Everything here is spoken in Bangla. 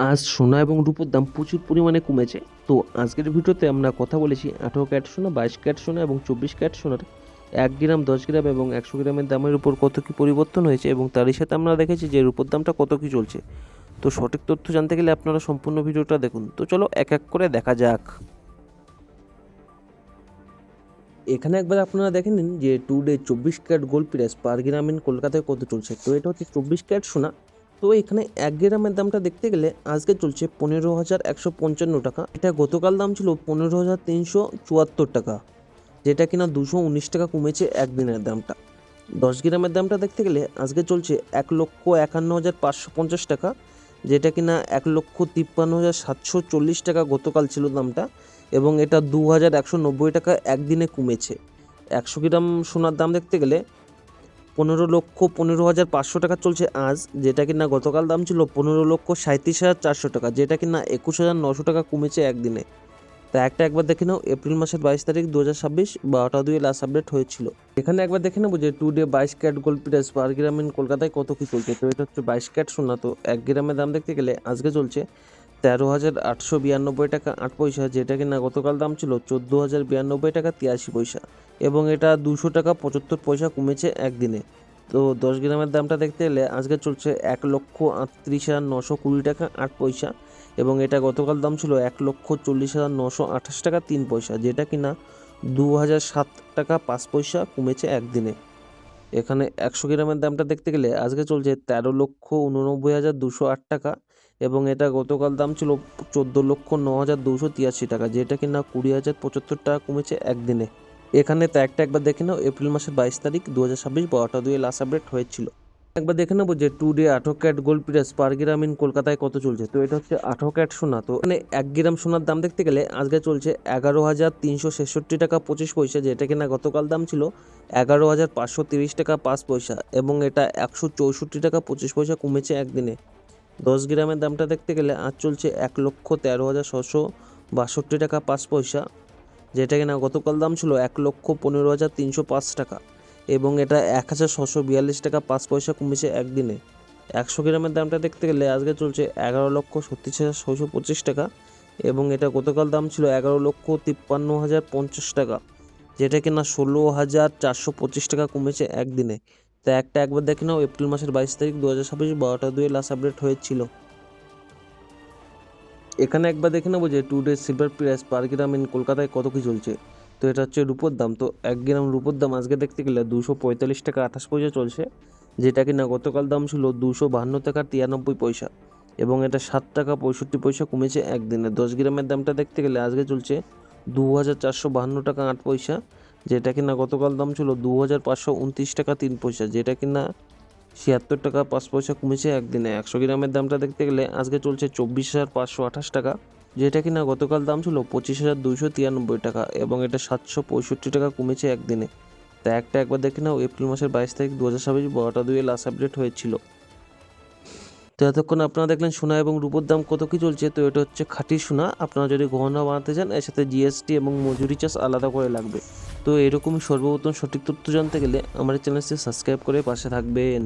আজ সোনা এবং রূপোর দাম প্রচুর পরিমাণে কমেছে। তো আজকের ভিডিওতে আমরা কথা বলেছি 18 ক্যারেট সোনা, 22 ক্যারেট সোনা এবং 24 ক্যারেট সোনার 1 গ্রাম, 10 গ্রাম এবং 100 গ্রামের দামের উপর কত কী পরিবর্তন হয়েছে এবং তারই সাথে আমরা দেখেছি যে রূপোর দামটা কত কী চলছে। তো সঠিক তথ্য জানতে গেলে আপনারা সম্পূর্ণ ভিডিওটা দেখুন। তো চলো এক এক করে দেখা যাক। এখানে একবার আপনারা দেখে নিন যে today 24 carat gold price per gram in কলকাতায় কত চলছে। তো এটা হচ্ছে 24 ক্যারেট সোনা। তো এখানে 1 গ্রামের দামটা দেখতে গেলে আজকে চলছে 15,155 টাকা। এটা গতকাল দাম ছিল 15,374 টাকা, যেটা কিনা 219 টাকা কমেছে একদিনের দামটা। 10 গ্রামের দামটা দেখতে গেলে আজকে চলছে 1,51,550 টাকা, যেটা কিনা 1,53,740 টাকা গতকাল ছিল দামটা, এবং এটা 2,190 টাকা একদিনে কমেছে। 100 গ্রাম সোনার দাম দেখতে গেলে 15,15,500 টাকা চলছে আজ, যেটা কিনা গতকাল দাম ছিল 15,37,400 টাকা, যেটা কিনা 21,900 টাকা কমেছে একদিনে। তা একবার দেখে নাও এপ্রিল মাসের 22 তারিখ 2026 12টা 2 লাস্ট আপডেট হয়েছিল। এখানে একবার দেখে নেবো যে today 22 carat gold price per gram in কলকাতায় কত কি চলছে। তো এটা হচ্ছে 22 ক্যারেট সোনা। তো 1 গ্রামের দাম দেখতে গেলে আজকে চলছে 13,892 টাকা 8 পয়সা, যেটা কিনা গতকাল দাম ছিল 14,092 টাকা 83 পয়সা, এবং এটা 200 টাকা 75 পয়সা কমেছে একদিনে। তো 10 গ্রামের দামটা দেখতে গেলে আজকে চলছে 1,38,920 টাকা 8 পয়সা, এবং এটা গতকাল দাম ছিল 1,40,928 টাকা 3 পয়সা, যেটা কিনা 2,007 টাকা 5 পয়সা কমেছে একদিনে। এখানে 100 গ্রামের দামটা দেখতে গেলে আজকে চলছে 13,89,208 টাকা, এবং এটা গতকাল দাম ছিল 14,09,283 টাকা, যেটা কিনা 20,075 টাকা কমেছে একদিনে। এখানে তো একবার দেখে নাও এপ্রিল মাসের 22 তারিখ 2026 12টা 2 লাস্ট আপডেট হয়েছিল। একবার দেখে নেবো যে today 18 carat gold price per gram in কলকাতায় কত চলছে। তো এটা হচ্ছে 18 ক্যারেট সোনা। তো এখানে 1 গ্রাম সোনার দাম দেখতে গেলে আজকে চলছে 11,366 টাকা 25 পয়সা, যেটা কিনা গতকাল দাম ছিল 11,530 টাকা 5 পয়সা, এবং এটা 164 টাকা 25 পয়সা কমেছে একদিনে। 10 গ্রামের দামটা দেখতে গেলে আজ চলছে 1,13,662 টাকা 5 পয়সা, যেটা কিনা গতকাল দাম ছিল 1,15,305 টাকা, এবং এটা 1,642 টাকা 5 পয়সা কমেছে একদিনে। 100 গ্রামের দামটা দেখতে গেলে আজকে চলছে 11,36,625 টাকা, এবং এটা গতকাল দাম ছিল 11,53,050 টাকা, যেটা কিনা 16,425 টাকা কমেছে একদিনে। তা একবার দেখে নাও এপ্রিল মাসের 22 তারিখ 2026 12টা 2 লাস্ট আপডেট হয়েছিল। এখানে একবার দেখে নেবো যে today silver price per gram in কলকাতায় কত কি চলছে। তো এটা হচ্ছে রূপোর দাম। তো 1 গ্রাম রূপোর দাম আজকে দেখতে গেলে 245 টাকা 28 পয়সা চলছে, যেটা কিনা গতকাল দাম ছিল 252 টাকা 93 পয়সা, এবং এটা 7 টাকা 65 পয়সা কমেছে একদিনে। 10 গ্রামের দামটা দেখতে গেলে আজকে চলছে 2,452 টাকা 8 পয়সা, যেটা কিনা গতকাল দাম ছিল 2,529 টাকা 3 পয়সা, যেটা কিনা 76 টাকা 5 পয়সা কমেছে একদিনে। 100 গ্রামের দামটা দেখতে গেলে আজকে চলছে 24,528 টাকা, যেটা কিনা গতকাল দাম ছিল 25,293 টাকা, এবং এটা 765 টাকা কমেছে একদিনে। তা একবার দেখে নাও এপ্রিল মাসের 22 তারিখ 2026 12টা 2 লাস্ট আপডেট হয়েছিল। তো এতক্ষণ আপনারা দেখলেন সোনা এবং রূপোর দাম কত কি চলছে। তো এটা হচ্ছে খাঁটি সোনা। আপনারা যদি গহনা বানাতে চান এর সাথে জিএসটি এবং মজুরি চার্জ আলাদা করে লাগবে। তো এরকমই সর্বপ্রথম সঠিক তথ্য জানতে গেলে আমার চ্যানেলটি সাবস্ক্রাইব করে পাশে থাকবেন।